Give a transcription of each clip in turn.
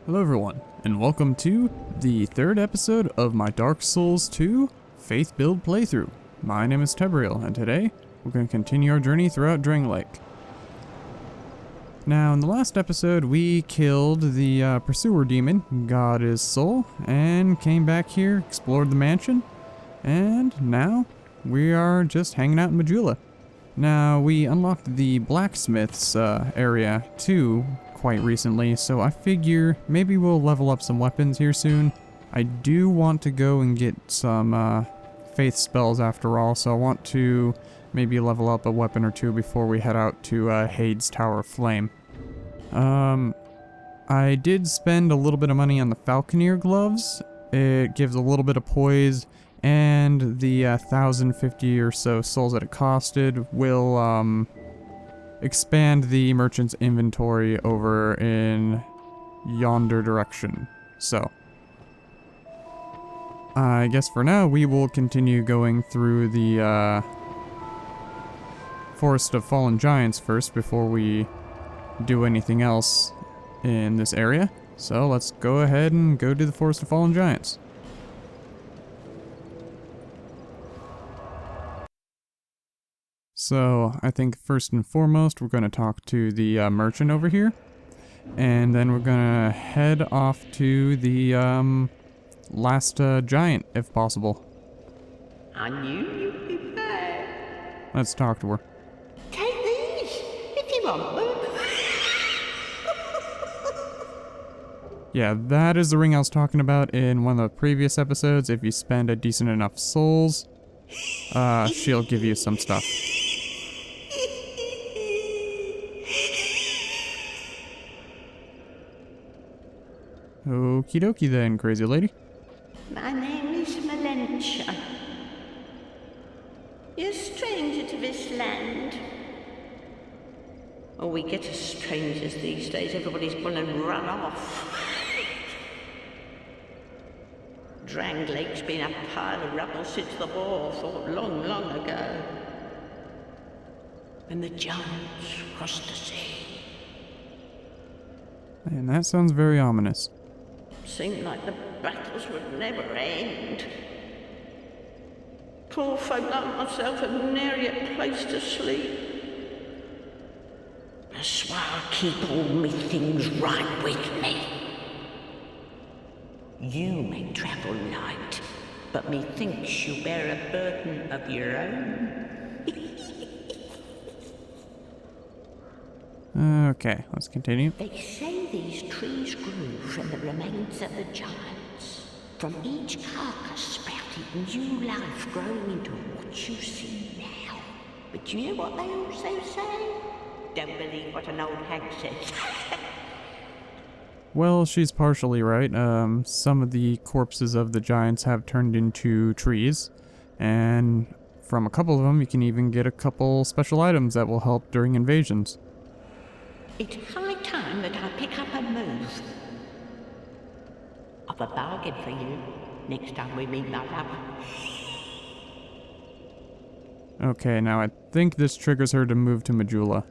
Hello everyone, and welcome to the third episode of my Dark Souls 2 Faith Build playthrough. My name is Tebriel, and today we're going to continue our journey throughout Drang Lake. Now, in the last episode, we killed the pursuer demon, got his soul, and came back here, explored the mansion, and now we are just hanging out in Majula. Now, we unlocked the blacksmith's area too quite recently, so I figure maybe we'll level up some weapons here soon. I do want to go and get some faith spells after all, so I want to maybe level up a weapon or two before we head out to Heide's Tower of Flame. I did spend a little bit of money on the Falconeer gloves. It gives a little bit of poise, and the 1,050 or so souls that it costed will expand the merchant's inventory over in yonder direction. So I guess for now we will continue going through the Forest of Fallen Giants first before we do anything else in this area. So let's go ahead and go to the Forest of Fallen Giants. So I think first and foremost we're going to talk to the merchant over here, and then we're going to head off to the last giant if possible. I knew you'd be back. Let's talk to her. Take these if you want them. Yeah, that is the ring I was talking about in one of the previous episodes. If you spend a decent enough souls, she'll give you some stuff. Okie dokie then, crazy lady. My name is Malentia. You're a stranger to this land. Oh, we get as strangers these days. Everybody's gonna run off. Drang Lake's been a pile of rubble since the war fought long, long ago. And the giants crossed the sea. And that sounds very ominous. Seemed like the battles would never end. Poor folk like myself have nary a place to sleep. That's why I keep all me things right with me. You may travel light, but methinks you bear a burden of your own. Okay, let's continue. They say these trees grew from the remains of the giants. From each carcass sprouted new life growing into what you see now. But you know what they also say? Don't believe what an old hag says. Well, she's partially right. Some of the corpses of the giants have turned into trees, and from a couple of them you can even get a couple special items that will help during invasions. It's high time that I pick up and move. I've a bargain for you next time we meet, my love. Okay, now I think this triggers her to move to Majula.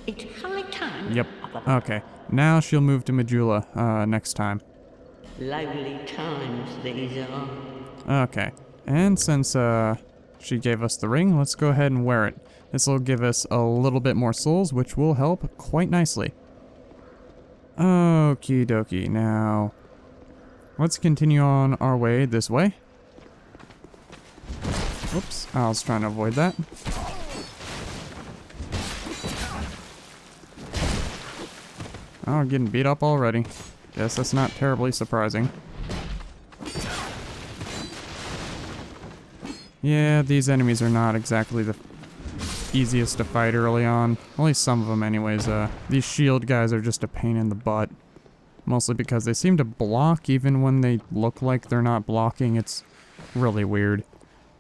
It's high time. Yep. Okay, now she'll move to Majula next time. Lonely times these are. Okay, and since she gave us the ring, let's go ahead and wear it. This will give us a little bit more souls, which will help quite nicely. Okie dokie, now let's continue on our way this way. Oops, I was trying to avoid that. Oh, getting beat up already. Guess that's not terribly surprising. Yeah, these enemies are not exactly the easiest to fight early on. At least some of them anyways. These shield guys are just a pain in the butt. Mostly because they seem to block even when they look like they're not blocking. It's really weird.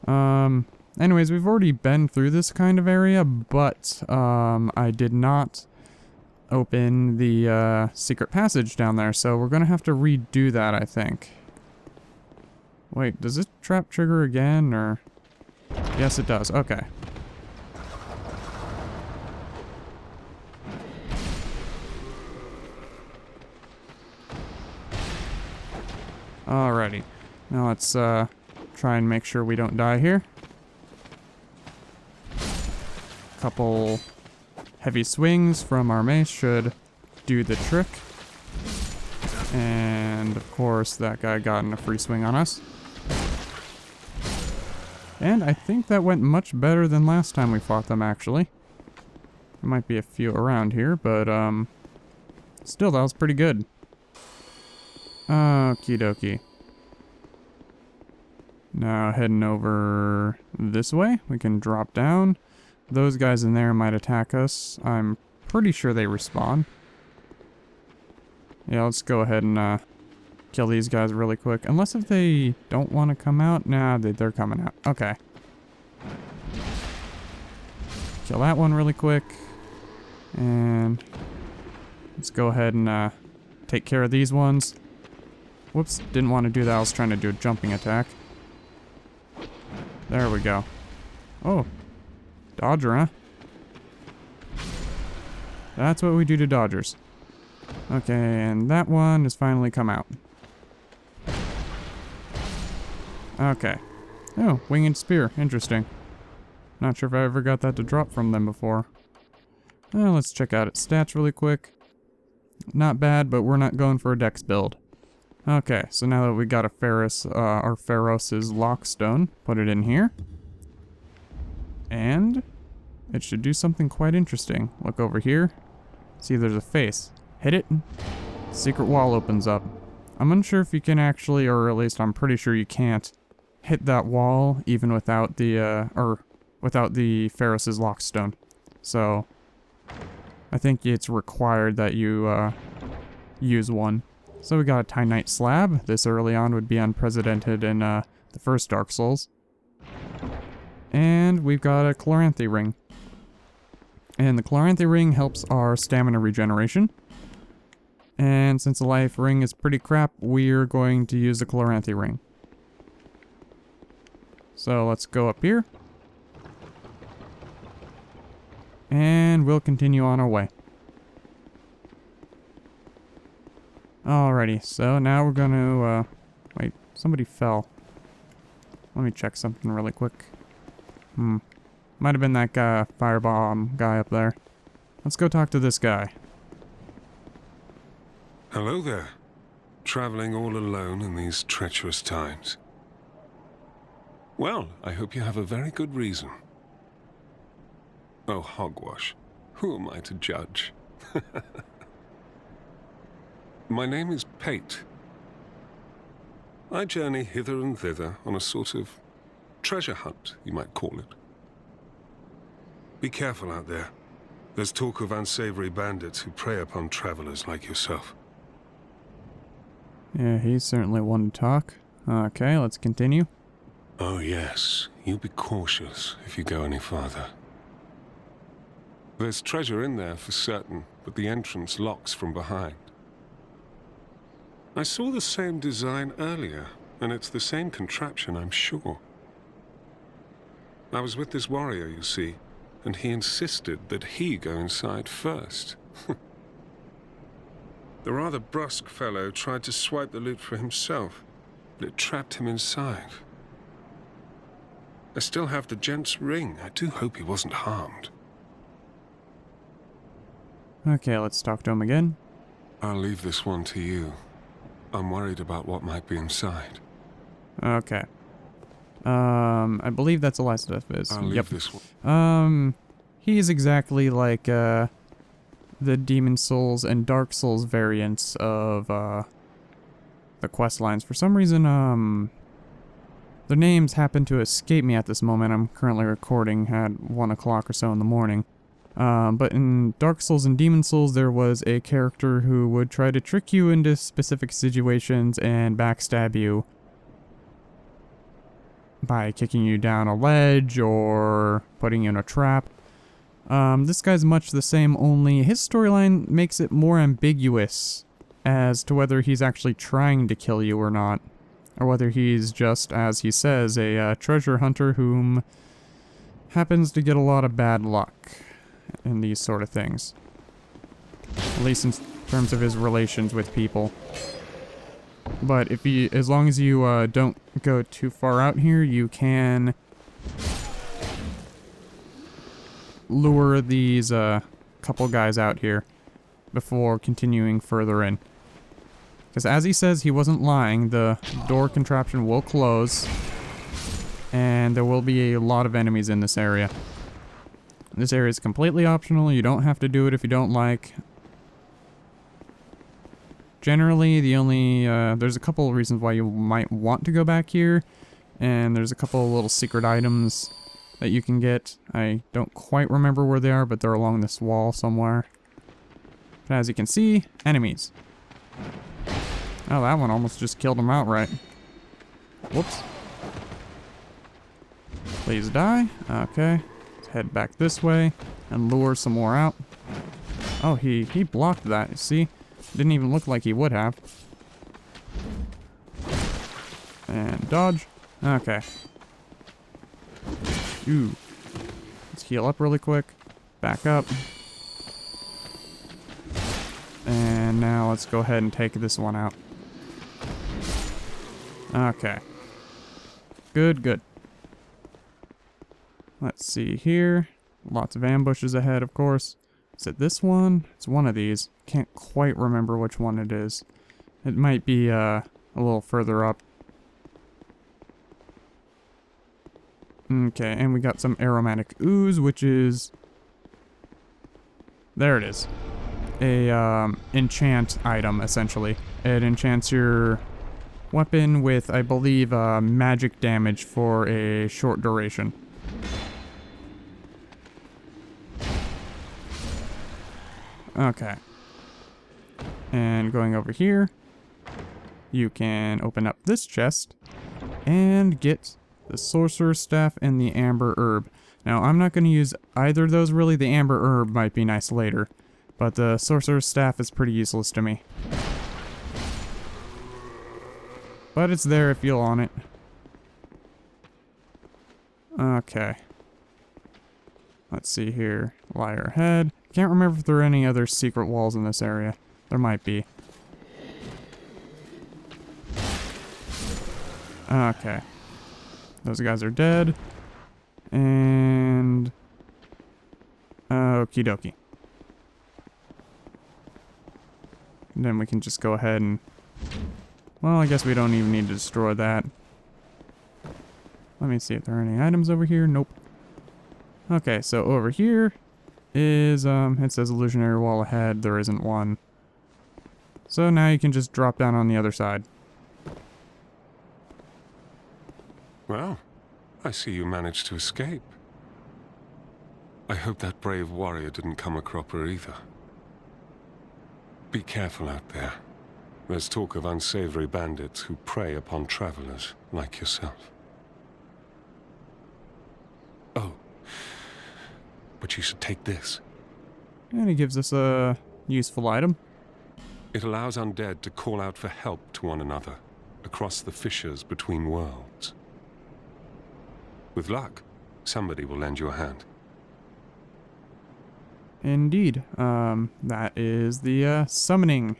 Anyways, we've already been through this kind of area, but I did not open the secret passage down there, so we're gonna have to redo that, I think. Wait, does this trap trigger again, or? Yes, it does. Okay. Alrighty. Now let's try and make sure we don't die here. Couple heavy swings from our mace should do the trick. And of course that guy got in a free swing on us. And I think that went much better than last time we fought them, actually. There might be a few around here, but still, that was pretty good. Okie dokie. Now heading over this way, we can drop down. Those guys in there might attack us. I'm pretty sure they respawn. Yeah, let's go ahead and kill these guys really quick. Unless if they don't want to come out. Nah, they're coming out. Okay. Kill that one really quick. And let's go ahead and take care of these ones. Whoops, didn't want to do that. I was trying to do a jumping attack. There we go. Oh, Dodger, huh? That's what we do to Dodgers. Okay, and that one has finally come out. Okay. Oh, winged spear. Interesting. Not sure if I ever got that to drop from them before. Well, let's check out its stats really quick. Not bad, but we're not going for a dex build. Okay, so now that we got a our Pharos' Lockstone, put it in here. And it should do something quite interesting. Look over here. See, there's a face. Hit it. Secret wall opens up. I'm unsure if you can actually, or at least I'm pretty sure you can't, hit that wall even without the, without the Pharos' Lockstone. So, I think it's required that you, use one. So we got a Titanite slab. This early on would be unprecedented in, the first Dark Souls. And we've got a Chloranthy ring. And the Chloranthy ring helps our stamina regeneration. And since the life ring is pretty crap, we're going to use the Chloranthy ring. So let's go up here. And we'll continue on our way. Alrighty, so now we're gonna, wait, somebody fell. Let me check something really quick. Might have been that guy, firebomb guy up there. Let's go talk to this guy. Hello there. Traveling all alone in these treacherous times. Well, I hope you have a very good reason. Oh, hogwash. Who am I to judge? My name is Pate. I journey hither and thither on a sort of treasure hunt, you might call it. Be careful out there. There's talk of unsavory bandits who prey upon travelers like yourself. Yeah, he's certainly one to talk. Okay, let's continue. Oh yes, you be cautious if you go any farther. There's treasure in there for certain, but the entrance locks from behind. I saw the same design earlier, and it's the same contraption, I'm sure. I was with this warrior, you see, and he insisted that he go inside first. The rather brusque fellow tried to swipe the loot for himself, but it trapped him inside. I still have the gent's ring. I do hope he wasn't harmed. Okay, let's talk to him again. I'll leave this one to you. I'm worried about what might be inside. Okay. I believe that's Elizabeth. I'll leave this one. He's exactly like, the Demon Souls and Dark Souls variants of, the quest lines. For some reason, their names happen to escape me at this moment. I'm currently recording at 1 o'clock or so in the morning. But in Dark Souls and Demon Souls, there was a character who would try to trick you into specific situations and backstab you by kicking you down a ledge or putting you in a trap. This guy's much the same, only his storyline makes it more ambiguous as to whether he's actually trying to kill you or not, or whether he's just, as he says, a treasure hunter whom happens to get a lot of bad luck in these sort of things. At least in terms of his relations with people. But if you, as long as you don't go too far out here, you can lure these couple guys out here before continuing further in. Because as he says, he wasn't lying. The door contraption will close, and there will be a lot of enemies in this area. This area is completely optional. You don't have to do it if you don't like. Generally, the only, there's a couple of reasons why you might want to go back here, and there's a couple of little secret items that you can get. I don't quite remember where they are, but they're along this wall somewhere. But as you can see, enemies. Oh, that one almost just killed him outright. Whoops. Please die. Okay. Let's head back this way and lure some more out. Oh, he blocked that, you see? Didn't even look like he would have. And dodge. Okay. Ooh. Let's heal up really quick. Back up. And now let's go ahead and take this one out. Okay. Good, good. Let's see here. Lots of ambushes ahead, of course. Is it this one? It's one of these. Can't quite remember which one it is. It might be a little further up. Okay, and we got some aromatic ooze, which is... There it is. A enchant item, essentially. It enchants your weapon with, I believe, magic damage for a short duration. Okay. And going over here, you can open up this chest and get the sorcerer's staff and the amber herb. Now, I'm not going to use either of those, really. The amber herb might be nice later, but the sorcerer's staff is pretty useless to me. But it's there if you'll on it. Okay. Let's see here. Liar head. Can't remember if there are any other secret walls in this area. There might be. Okay. Those guys are dead. And... okie dokie. And then we can just go ahead and... Well, I guess we don't even need to destroy that. Let me see if there are any items over here. Nope. Okay, so over here is, it says illusionary wall ahead. There isn't one. So now you can just drop down on the other side. Well, I see you managed to escape. I hope that brave warrior didn't come a cropper either. Be careful out there. There's talk of unsavory bandits who prey upon travelers like yourself. Oh, but you should take this. And he gives us a useful item. It allows undead to call out for help to one another across the fissures between worlds. With luck, somebody will lend you a hand. Indeed. That is the summoning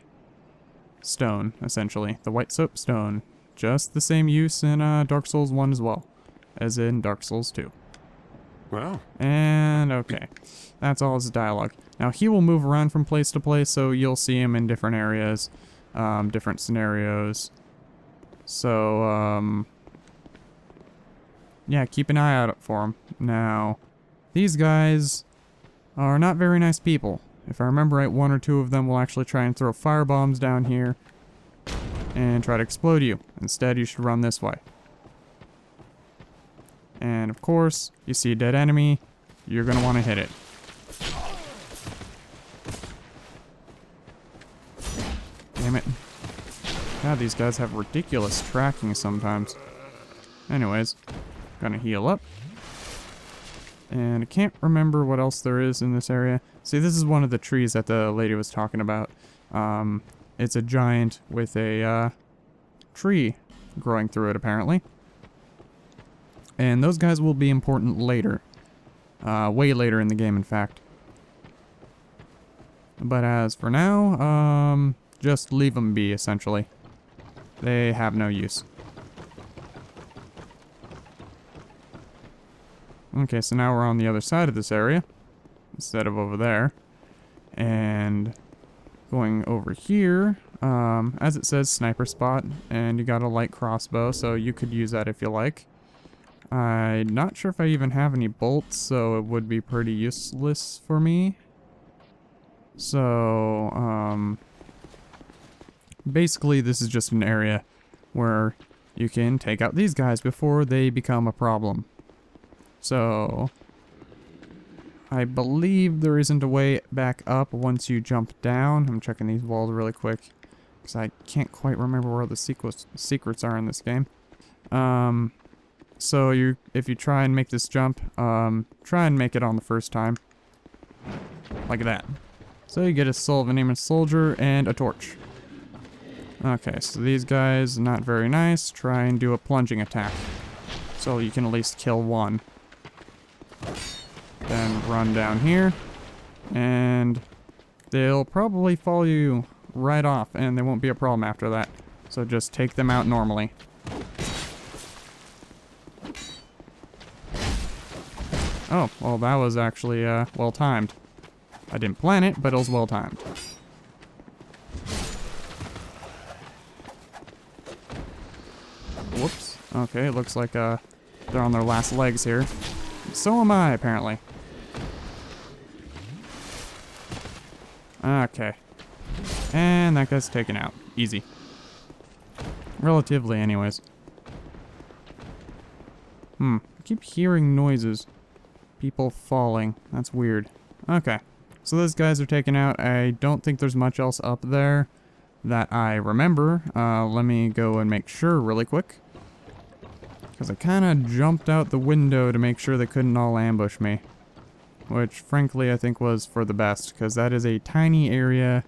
stone, essentially. The white soap stone. Just the same use in Dark Souls 1 as well, as in Dark Souls 2. Well. And okay. That's all his dialogue. Now he will move around from place to place, so you'll see him in different areas, different scenarios. So, yeah, keep an eye out for him. Now, these guys are not very nice people. If I remember right, one or two of them will actually try and throw firebombs down here and try to explode you. Instead, you should run this way. And of course, you see a dead enemy, you're going to want to hit it. Damn it. God, these guys have ridiculous tracking sometimes. Anyways, gonna heal up. And I can't remember what else there is in this area. See, this is one of the trees that the lady was talking about. It's a giant with a tree growing through it, apparently. And those guys will be important later. Way later in the game, in fact. But as for now, just leave them be, essentially. They have no use. Okay, so now we're on the other side of this area instead of over there. And going over here, as it says, sniper spot, and you got a light crossbow, so you could use that if you like. I'm not sure if I even have any bolts, so it would be pretty useless for me. So, basically this is just an area where you can take out these guys before they become a problem. So, I believe there isn't a way back up once you jump down. I'm checking these walls really quick, because I can't quite remember where the secrets are in this game. So if you try and make this jump, try and make it on the first time. Like that. So you get a soul of an aiming soldier and a torch. Okay, so these guys, not very nice. Try and do a plunging attack, so you can at least kill one. Then run down here, and they'll probably follow you right off, and there won't be a problem after that. So just take them out normally. Oh, well that was actually well timed. I didn't plan it, but it was well timed. Whoops. Okay, it looks like they're on their last legs here. So am I, apparently. Okay. And that guy's taken out. Easy. Relatively, anyways. I keep hearing noises. People falling. That's weird. Okay. So those guys are taken out. I don't think there's much else up there that I remember. Let me go and make sure really quick. Because I kind of jumped out the window to make sure they couldn't all ambush me. Which, frankly, I think was for the best. Because that is a tiny area.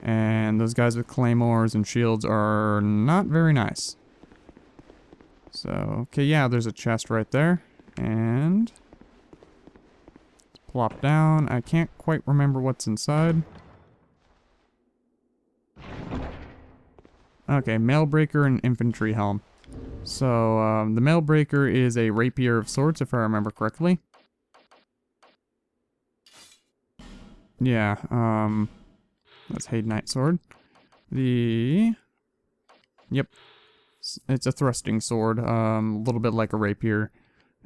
And those guys with claymores and shields are not very nice. So, okay, yeah, there's a chest right there. And plop down. I can't quite remember what's inside. Okay, Mailbreaker and Infantry Helm. So, the Mailbreaker is a rapier of sorts, if I remember correctly. Yeah, that's Heide Knight Sword. Yep. It's a thrusting sword, a little bit like a rapier.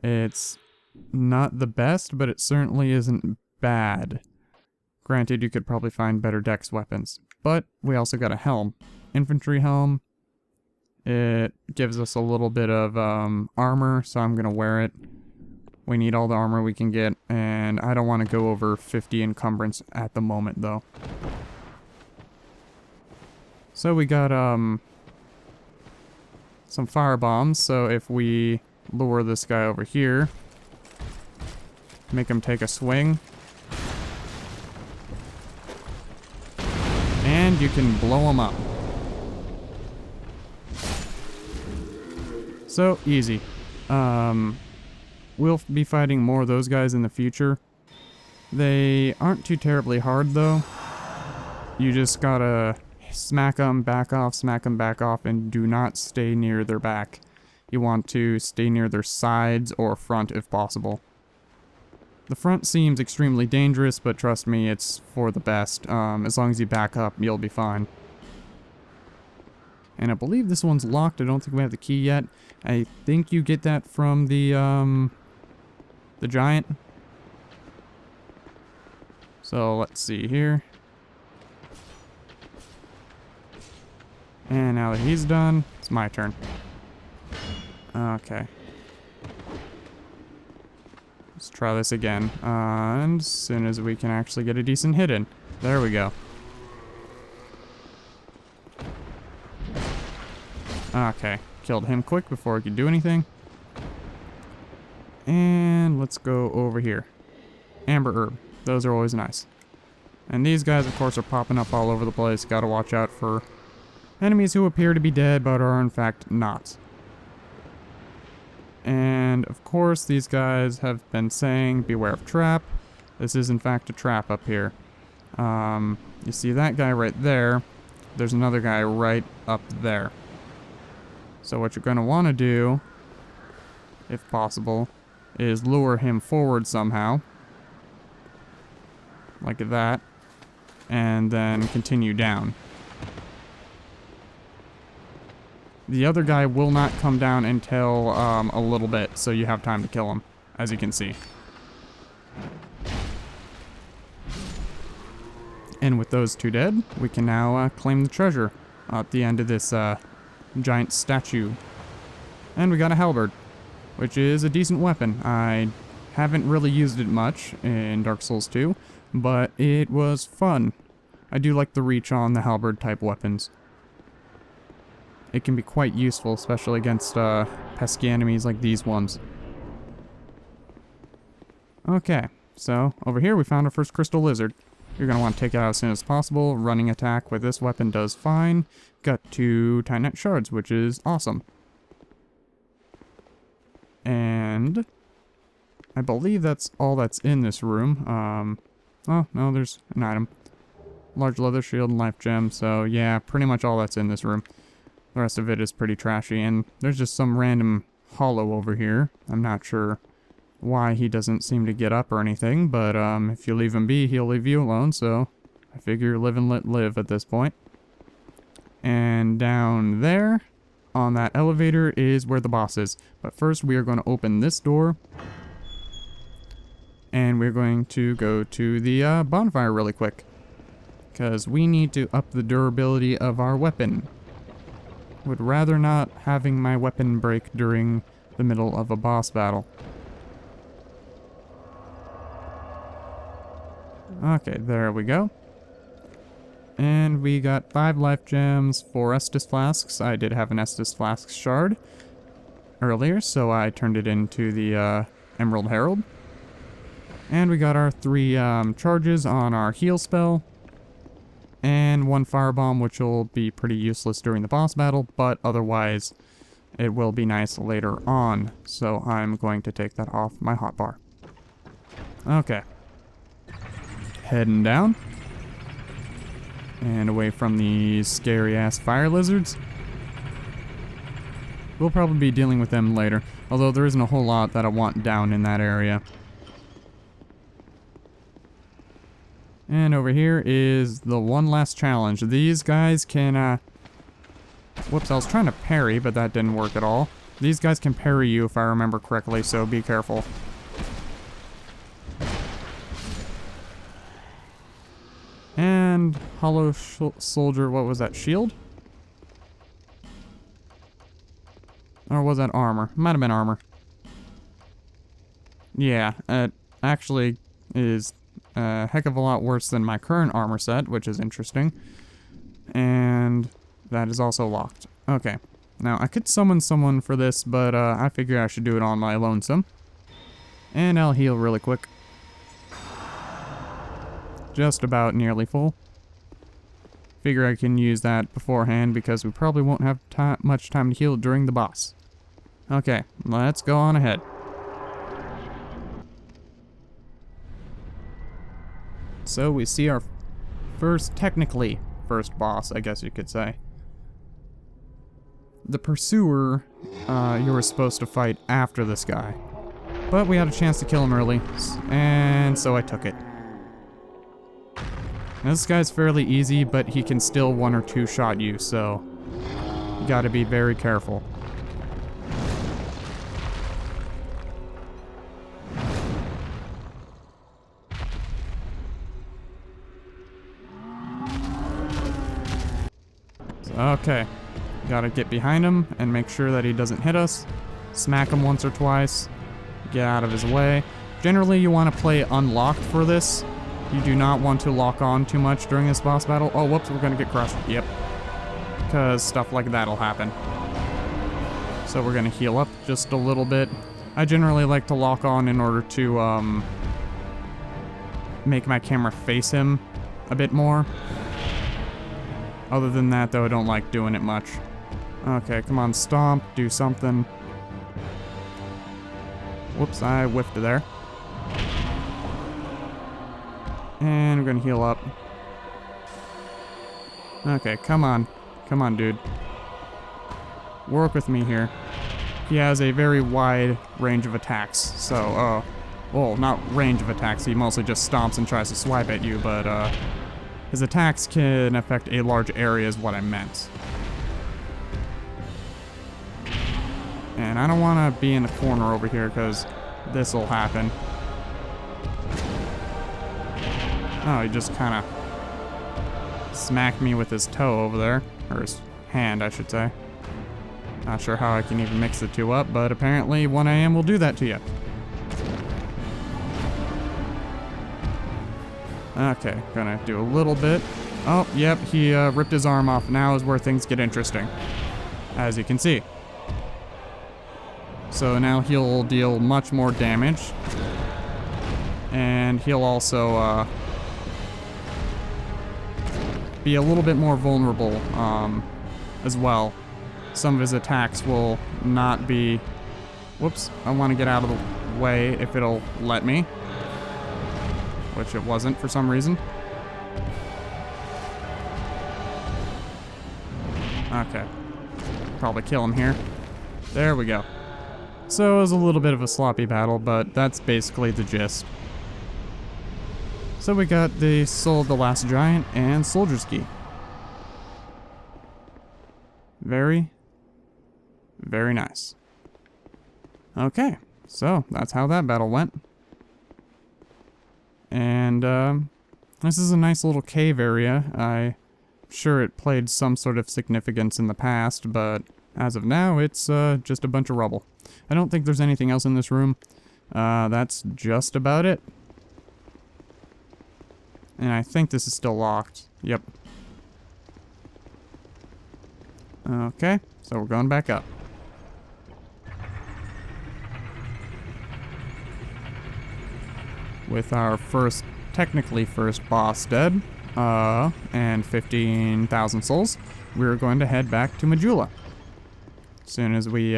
It's not the best, but it certainly isn't bad. Granted, you could probably find better dex weapons. But we also got a helm. Infantry helm. It gives us a little bit of armor, so I'm going to wear it. We need all the armor we can get, and I don't want to go over 50 encumbrance at the moment, though. So we got some fire bombs, so if we lure this guy over here, make him take a swing, and you can blow him up. So, easy. We'll be fighting more of those guys in the future. They aren't too terribly hard, though. You just gotta smack them, back off, and do not stay near their back. You want to stay near their sides or front if possible. The front seems extremely dangerous, but trust me, it's for the best. As long as you back up, you'll be fine. And I believe this one's locked. I don't think we have the key yet. I think you get that from the giant. So let's see here. And now that he's done, it's my turn. Okay. Let's try this again. And as soon as we can actually get a decent hit in. There we go. Okay. Killed him quick before he could do anything. And let's go over here. Amber herb. Those are always nice. And these guys, of course, are popping up all over the place. Gotta watch out for enemies who appear to be dead, but are in fact not. And, of course, these guys have been saying, beware of trap. This is, in fact, a trap up here. You see that guy right there. There's another guy right up there. So what you're going to want to do, if possible, is lure him forward somehow. Like that. And then continue down. The other guy will not come down until a little bit, so you have time to kill him, as you can see. And with those two dead, we can now claim the treasure at the end of this giant statue. And we got a halberd, which is a decent weapon. I haven't really used it much in Dark Souls 2, but it was fun. I do like the reach on the halberd type weapons. It can be quite useful, especially against pesky enemies like these ones. Okay, so over here we found our first crystal lizard. You're going to want to take it out as soon as possible. Running attack with this weapon does fine. Got 2 Titanite shards, which is awesome. And I believe that's all that's in this room. Oh, no, there's an item. Large leather shield and life gem. So yeah, pretty much all that's in this room. The rest of it is pretty trashy. And there's just some random hollow over here. I'm not sure why he doesn't seem to get up or anything, but if you leave him be, he'll leave you alone, so I figure live and let live at this point. And down there, on that elevator, is where the boss is. But first, we are going to open this door, and we're going to go to the bonfire really quick, because we need to up the durability of our weapon. Would rather not having my weapon break during the middle of a boss battle. Okay, there we go. And we got 5 life gems, 4 Estus flasks. I did have an Estus flask shard earlier, so I turned it into the Emerald Herald. And we got our 3 charges on our heal spell. And 1 firebomb, which will be pretty useless during the boss battle, but otherwise it will be nice later on. So I'm going to take that off my hotbar. Okay. Heading down. And away from these scary-ass fire lizards. We'll probably be dealing with them later, although there isn't a whole lot that I want down in that area. And over here is the one last challenge. These guys can, whoops, I was trying to parry, but that didn't work at all. These guys can parry you if I remember correctly, so be careful. And hollow soldier, what was that, shield? Or was that armor? Might have been armor. Yeah, it actually is a heck of a lot worse than my current armor set, which is interesting. And that is also locked. Okay, now I could summon someone for this, but I figure I should do it on my lonesome. And I'll heal really quick. Just about nearly full. Figure I can use that beforehand because we probably won't have much time to heal during the boss. Okay, let's go on ahead. So we see our technically first boss, I guess you could say. The pursuer, you were supposed to fight after this guy. But we had a chance to kill him early, and so I took it. Now, this guy's fairly easy, but he can still 1 or 2 shot you, so you gotta be very careful. Okay, gotta get behind him and make sure that he doesn't hit us. Smack him once or twice, get out of his way. Generally, you want to play unlocked for this. You do not want to lock on too much during this boss battle. Oh, whoops, we're gonna get crushed. Yep. Because stuff like that'll happen. So we're gonna heal up just a little bit. I generally like to lock on in order to, make my camera face him a bit more. Other than that, though, I don't like doing it much. Okay, come on, stomp, do something. Whoops, I whiffed there. And we're gonna heal up. Okay, come on. Come on, dude. work with me here. He has a very wide range of attacks, so, well, not range of attacks, he mostly just stomps and tries to swipe at you, but, his attacks can affect a large area is what I meant. And I don't want to be in the corner over here, because this'll happen. Oh, he just kind of smacked me with his toe over there. Or his hand, I should say. Not sure how I can even mix the two up, but apparently 1 AM will do that to you. Okay, gonna do a little bit. Oh, yep, he ripped his arm off. Now is where things get interesting, as you can see. So now he'll deal much more damage. And he'll also be a little bit more vulnerable as well. Some of his attacks will not be... Whoops, I want to get out of the way if it'll let me. Which it wasn't for some reason. Okay. Probably kill him here. There we go. So it was a little bit of a sloppy battle, but that's basically the gist. So we got the Soul of the Last Giant and Soldier's Key. Very, very nice. Okay, so that's how that battle went. And this is a nice little cave area. I'm sure it played some sort of significance in the past, but as of now, it's just a bunch of rubble. I don't think there's anything else in this room. That's just about it. And I think this is still locked. Yep. Okay, so we're going back up. With our technically first boss dead, and 15,000 souls, we're going to head back to Majula. As soon as we,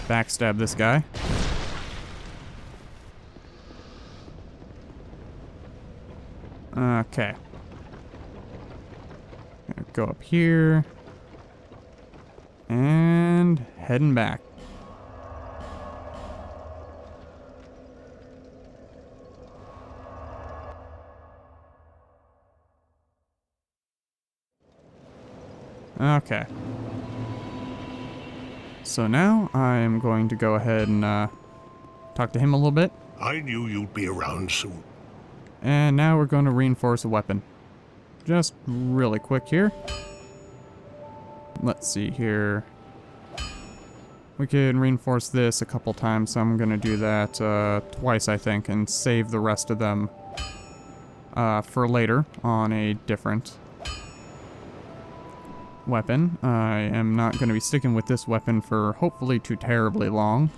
backstab this guy. Okay. Gonna go up here. And heading back. Okay. So now I'm going to go ahead and talk to him a little bit. I knew you'd be around soon. And now we're going to reinforce a weapon. Just really quick here. Let's see here. We can reinforce this a couple times, so I'm going to do that twice, I think, and save the rest of them for later on a different weapon. I am not going to be sticking with this weapon for hopefully too terribly long.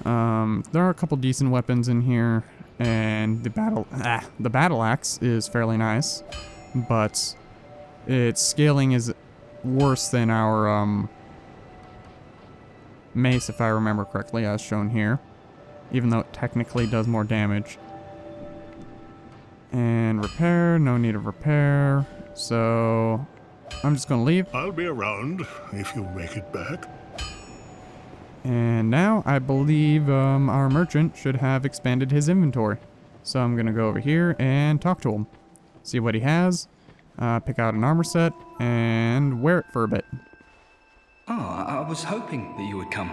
There are a couple decent weapons in here, and the battle axe is fairly nice, but its scaling is worse than our mace, if I remember correctly, as shown here, even though it technically does more damage. And repair, no need of repair, so I'm just gonna leave. I'll be around if you make it back. And now I believe our merchant should have expanded his inventory. So I'm gonna go over here and talk to him. See what he has, pick out an armor set, and wear it for a bit. Oh, I was hoping that you would come.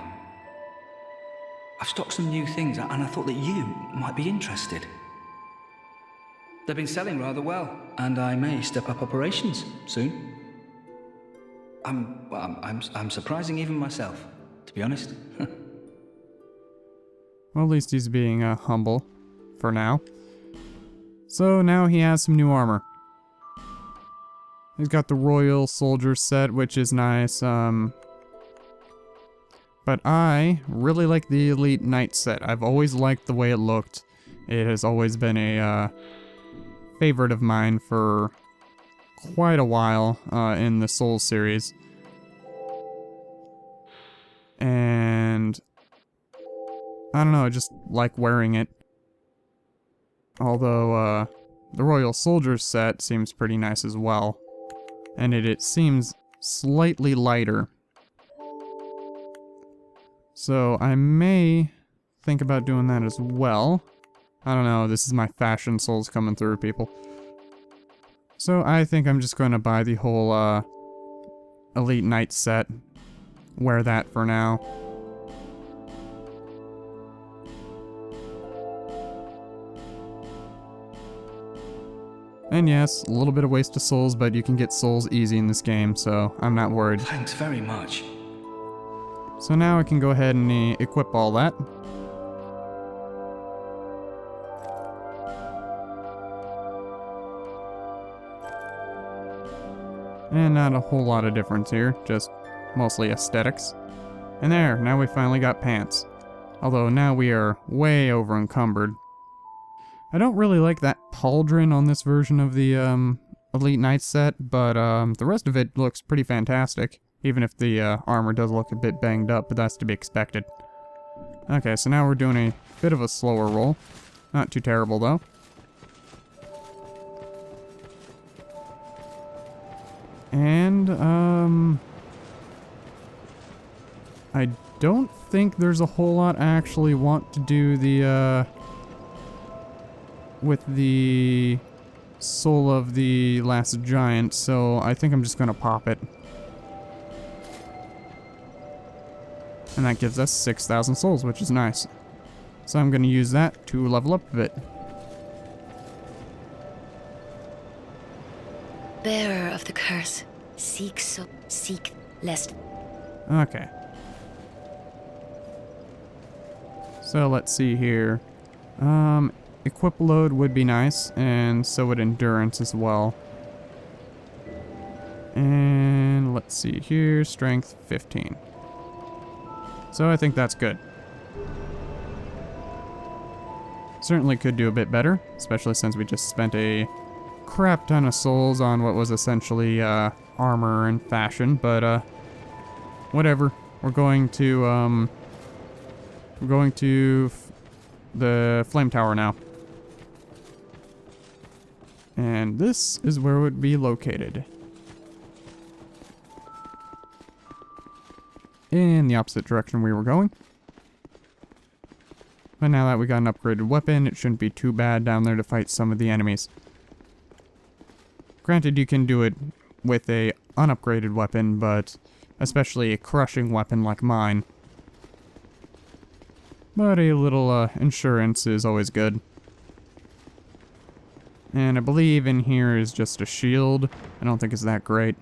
I've stocked some new things, and I thought that you might be interested. They've been selling rather well, and I may step up operations soon. I'm surprising even myself, to be honest. Well, at least he's being humble for now. So now he has some new armor. He's got the Royal Soldier set, which is nice. But I really like the Elite Knight set. I've always liked the way it looked. It has always been a favorite of mine for quite a while in the Souls series. And I don't know, I just like wearing it. Although the Royal Soldier set seems pretty nice as well. And it seems slightly lighter So I may think about doing that as well. I don't know, this is my fashion souls coming through, people. So I think I'm just going to buy the whole Elite Knight set. Wear that for now. And yes, a little bit of waste of souls, but you can get souls easy in this game, so I'm not worried. Thanks very much. So now I can go ahead and equip all that. And not a whole lot of difference here, just mostly aesthetics. And there, now we finally got pants. Although now we are way over encumbered. I don't really like that pauldron on this version of the Elite Knight set, but the rest of it looks pretty fantastic. Even if the armor does look a bit banged up, but that's to be expected. Okay, so now we're doing a bit of a slower roll. Not too terrible though. And, I don't think there's a whole lot I actually want to do the, with the soul of the last giant, so I think I'm just gonna pop it. And that gives us 6,000 souls, which is nice. So I'm gonna use that to level up a bit. Bearer of the curse, seek lest. Okay. So let's see here. Equip load would be nice, and so would endurance as well. And let's see here, strength 15. So I think that's good. Certainly could do a bit better, especially since we just spent a crap ton of souls on what was essentially armor and fashion, but whatever. We're going to the flame tower now. And this is where it would be located. In the opposite direction we were going. But now that we got an upgraded weapon, it shouldn't be too bad down there to fight some of the enemies. Granted, you can do it with a unupgraded weapon, but especially a crushing weapon like mine. But a little insurance is always good. And I believe in here is just a shield. I don't think it's that great.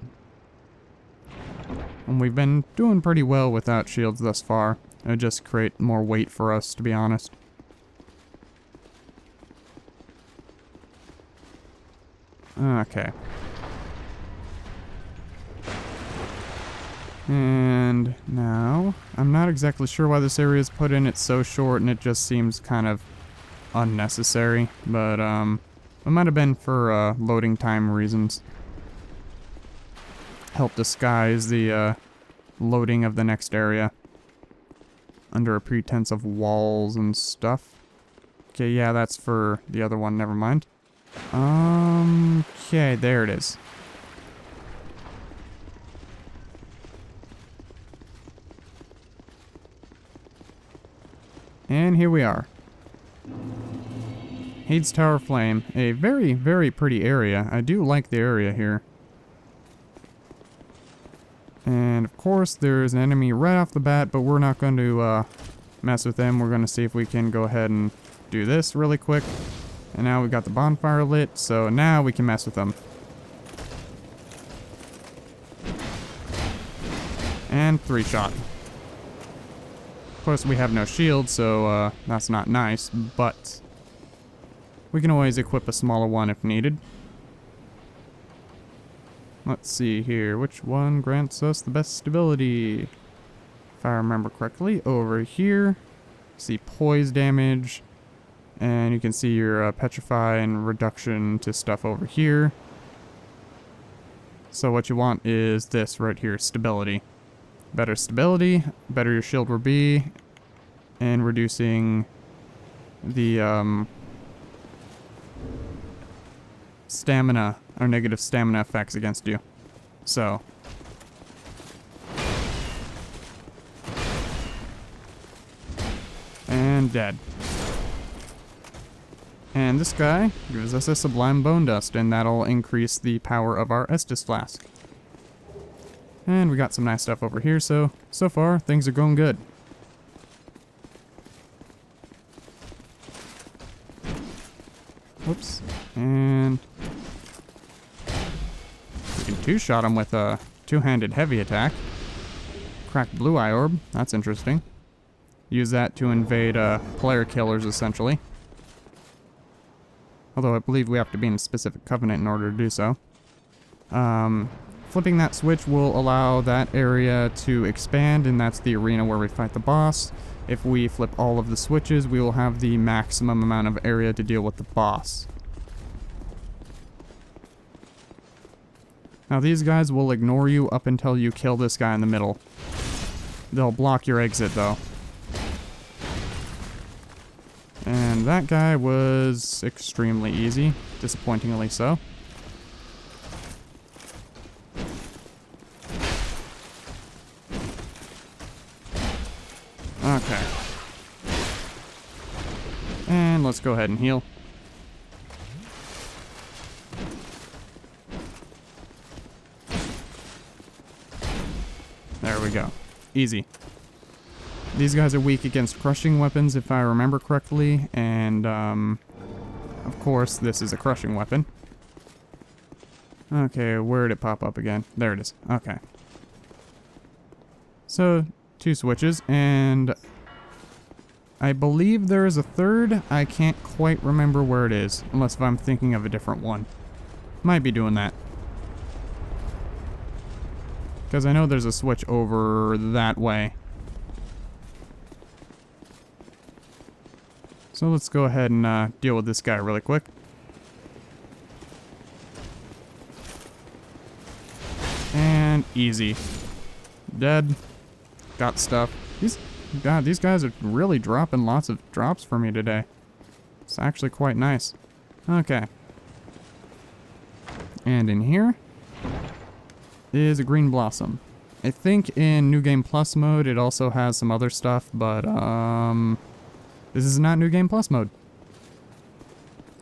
And we've been doing pretty well without shields thus far. It would just create more weight for us, to be honest. Okay. And now, I'm not exactly sure why this area is put in. It's so short and it just seems kind of unnecessary. But, it might have been for loading time reasons. Help disguise the loading of the next area under a pretense of walls and stuff. Okay, yeah, that's for the other one, never mind. Okay, there it is. And here we are. Heide's Tower Flame, a very, very pretty area. I do like the area here. And of course, there's an enemy right off the bat, but we're not going to mess with them. We're going to see if we can go ahead and do this really quick. And now we got the bonfire lit, so now we can mess with them. And 3-shot. Of course, we have no shield, so that's not nice, but we can always equip a smaller one if needed. Let's see here, which one grants us the best stability? If I remember correctly, over here, see poise damage, and you can see your petrify and reduction to stuff over here. So what you want is this right here, stability. Better stability, better your shield will be, and reducing the stamina or negative stamina effects against you. So And dead. And this guy gives us a Sublime Bone Dust, and that'll increase the power of our Estus Flask. And we got some nice stuff over here, so far, things are going good. Whoops. And we can two-shot him with a two-handed heavy attack. Cracked Blue Eye Orb, that's interesting. Use that to invade player killers, essentially. Although I believe we have to be in a specific covenant in order to do so. Flipping that switch will allow that area to expand, and that's the arena where we fight the boss. If we flip all of the switches, we will have the maximum amount of area to deal with the boss. Now these guys will ignore you up until you kill this guy in the middle. They'll block your exit though. And that guy was extremely easy, disappointingly so. Okay. And let's go ahead and heal. There we go. Easy. These guys are weak against crushing weapons, if I remember correctly, and, of course, this is a crushing weapon. Okay, where did it pop up again? There it is. Okay. So, 2 switches, and I believe there is a third. I can't quite remember where it is, unless if I'm thinking of a different one. Might be doing that. Because I know there's a switch over that way. So let's go ahead and deal with this guy really quick. And easy. Dead. Got stuff. These guys are really dropping lots of drops for me today. It's actually quite nice. Okay. And in here is a green blossom. I think in New Game Plus mode it also has some other stuff, but this is not New Game Plus mode.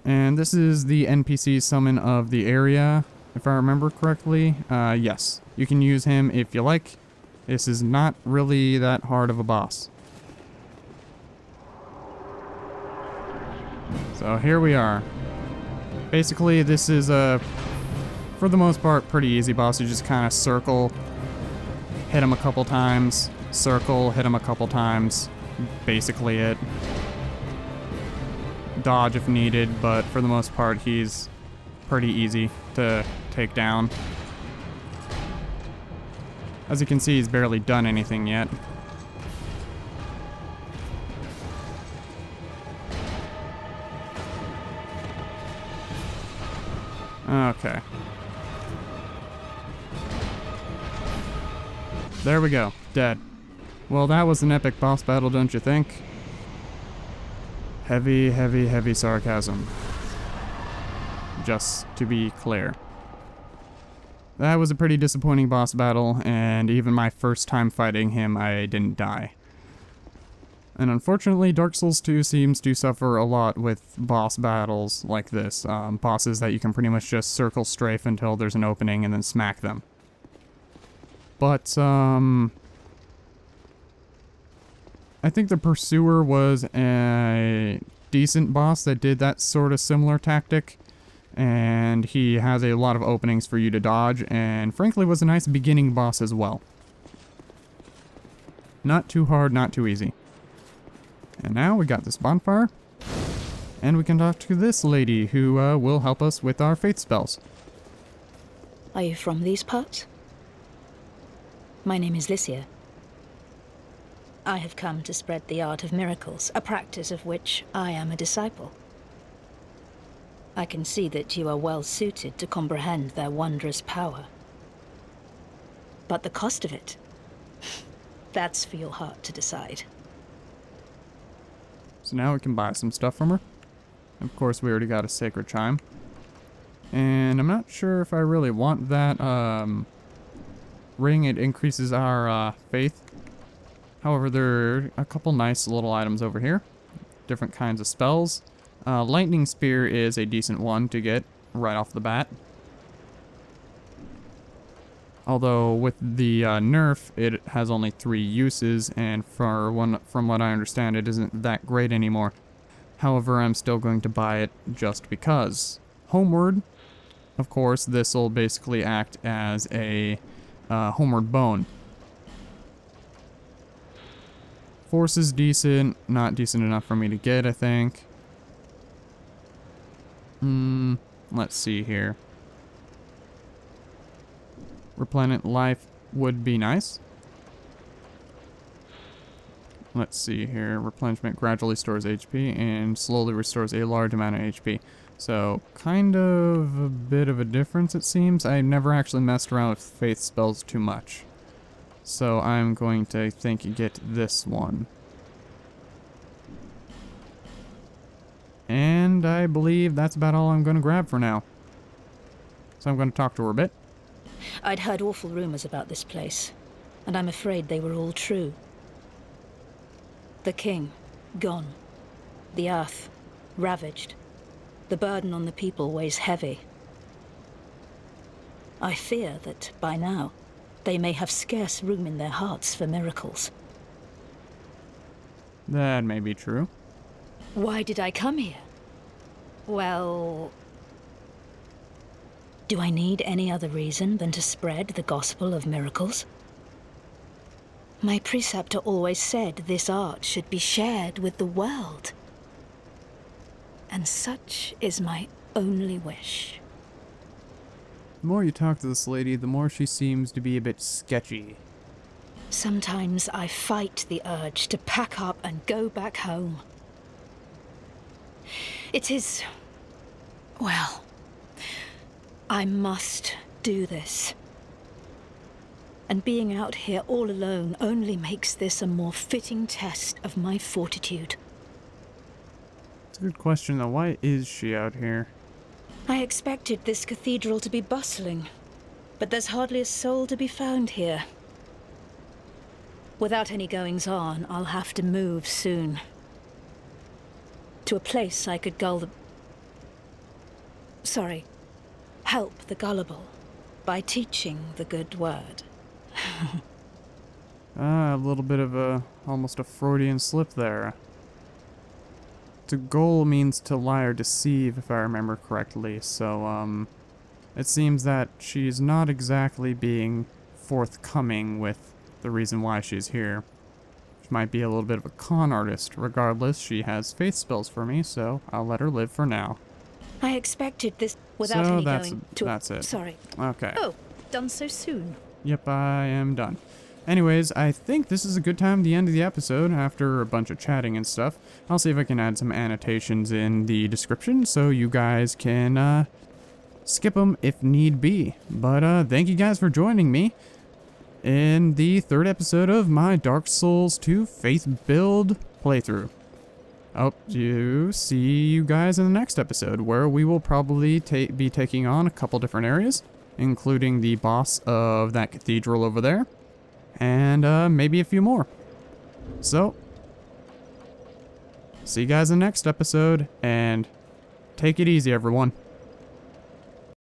And this is the NPC summon of the area, if I remember correctly. Yes, you can use him if you like. This is not really that hard of a boss. So here we are. Basically, this is a, for the most part, pretty easy boss. You just kind of circle, hit him a couple times, circle, hit him a couple times. Basically it. Dodge if needed, but for the most part, he's pretty easy to take down. As you can see, he's barely done anything yet. Okay. There we go. Dead. Well, that was an epic boss battle, don't you think? Heavy, heavy, heavy sarcasm. Just to be clear. That was a pretty disappointing boss battle, and even my first time fighting him, I didn't die. And unfortunately, Dark Souls 2 seems to suffer a lot with boss battles like this. Bosses that you can pretty much just circle strafe until there's an opening and then smack them. But, I think the Pursuer was a decent boss that did that sort of similar tactic. And he has a lot of openings for you to dodge, and frankly was a nice beginning boss as well. Not too hard, not too easy. And now we got this bonfire, and we can talk to this lady who will help us with our faith spells. Are you from these parts? My name is Lycia. I have come to spread the art of miracles, a practice of which I am a disciple. I can see that you are well suited to comprehend their wondrous power. But the cost of it, that's for your heart to decide. So now we can buy some stuff from her. Of course, we already got a sacred chime. And I'm not sure if I really want that ring. It increases our faith. However, there are a couple nice little items over here. different kinds of spells. Lightning Spear is a decent one to get right off the bat. Although with the nerf, it has only 3 uses, and from what I understand, it isn't that great anymore. However, I'm still going to buy it just because. Homeward, of course, this will basically act as a homeward bone. Force is decent, not decent enough for me to get, I think. Let's see here. Replenant life would be nice. Let's see here. Replenishment gradually stores HP and slowly restores a large amount of HP. So, kind of a bit of a difference, it seems. I never actually messed around with faith spells too much. So, I'm going to, get this one. And I believe that's about all I'm going to grab for now. So I'm going to talk to her a bit. I'd heard awful rumors about this place, and I'm afraid they were all true. The king, gone. The earth, ravaged. The burden on the people weighs heavy. I fear that, by now, they may have scarce room in their hearts for miracles. That may be true. Why did I come here? Well... do I need any other reason than to spread the gospel of miracles? My preceptor always said this art should be shared with the world. And such is my only wish. The more you talk to this lady, the more she seems to be a bit sketchy. Sometimes I fight the urge to pack up and go back home. It is... well... I must do this. And being out here all alone only makes this a more fitting test of my fortitude. It's a good question though. Why is she out here? I expected this cathedral to be bustling, but there's hardly a soul to be found here. Without any goings-on, I'll have to move soon. To a place I could help the gullible by teaching the good word. A little bit of almost a Freudian slip there. To goal means to lie or deceive, if I remember correctly, so, it seems that she's not exactly being forthcoming with the reason why she's here. She might be a little bit of a con artist. Regardless, she has faith spells for me, so I'll let her live for now. I expected this without any going to... that's it. Sorry. Okay. Oh, done so soon. Yep, I am done. Anyways, I think this is a good time, the end of the episode, after a bunch of chatting and stuff. I'll see if I can add some annotations in the description so you guys can skip them if need be. But thank you guys for joining me in the 3rd episode of my Dark Souls 2 Faith Build playthrough. Hope to see you guys in the next episode, where we will probably be taking on a couple different areas, including the boss of that cathedral over there, and maybe a few more. So, see you guys in the next episode, and take it easy, everyone.